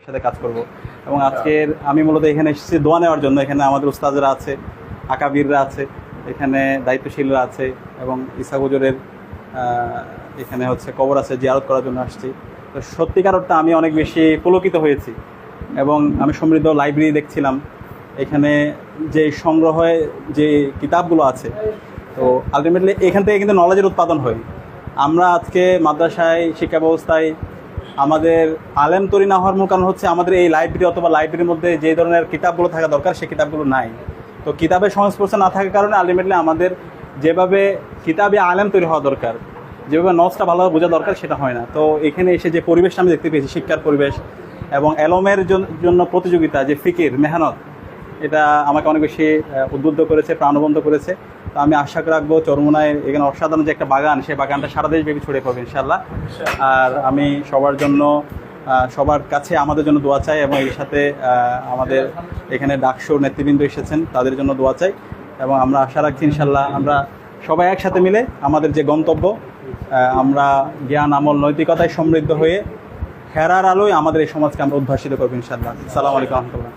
সাথে কাজ করব। এবং আজকের আমি মূলত এখানে এসেছি দোয়া নেওয়ার জন্য। এখানে আমাদের উস্তাদরা আছে, আকাবিররা আছে, এখানে দায়িত্বশীলরা আছে, এবং ইসা হুজুরের এখানে হচ্ছে কবর আছে, জিয়ারত করার জন্য আসছি। তো সত্যিকার অর্থে আমি অনেক বেশি পুলকিত হয়েছি। এবং আমি সমৃদ্ধ লাইব্রেরি দেখছিলাম, এখানে যে সংগ্রহে যে কিতাবগুলো আছে, তো আলটিমেটলি এখান থেকে কিন্তু নলেজের উৎপাদন হয়। আমরা আজকে মাদ্রাসায় শিক্ষা ব্যবস্থায় আমাদের আলেম তৈরি না হওয়ার মূল কারণ হচ্ছে আমাদের এই লাইব্রেরি অথবা লাইব্রেরির মধ্যে যে ধরনের কিতাবগুলো থাকা দরকার সেই কিতাবগুলো নাই। তো কিতাবের সংস্পর্শ না থাকার কারণে আলটিমেটলি আমাদের যেভাবে কিতাবে আলেম তৈরি হওয়া দরকার, যেভাবে নজটা ভালোভাবে বোঝা দরকার, সেটা হয় না। তো এখানে এসে যে পরিবেশটা আমি দেখতে পেয়েছি, শিক্ষার পরিবেশ এবং এলমের জন্য প্রতিযোগিতা, যে ফিকির মেহনত, এটা আমাকে অনেক বেশি উদ্বুদ্ধ করেছে, প্রাণবন্ত করেছে। তো আমি আশা রাখবো চরমোনায় এখানে অসাধারণ যে একটা বাগান, সেই বাগানটা সারা দেশব্যাপী ছড়িয়ে পড়বে ইনশাআল্লাহ। আর আমি সবার জন্য, সবার কাছে আমাদের জন্য দোয়া চাই, এবং এর সাথে আমাদের এখানে ডাকসুর নেতৃবৃন্দ এসেছেন, তাদের জন্য দোয়া চাই। এবং আমরা আশা রাখছি ইনশাআল্লাহ আমরা সবাই একসাথে মিলে আমাদের যে গন্তব্য, আমরা জ্ঞান, আমল, নৈতিকতায় সমৃদ্ধ হয়ে হেরার আলোয় আমাদের এই সমাজকে আমরা উদ্ভাসিত করবো ইনশাআল্লাহ। আসসালামু আলাইকুম রহমতুল্লাহ।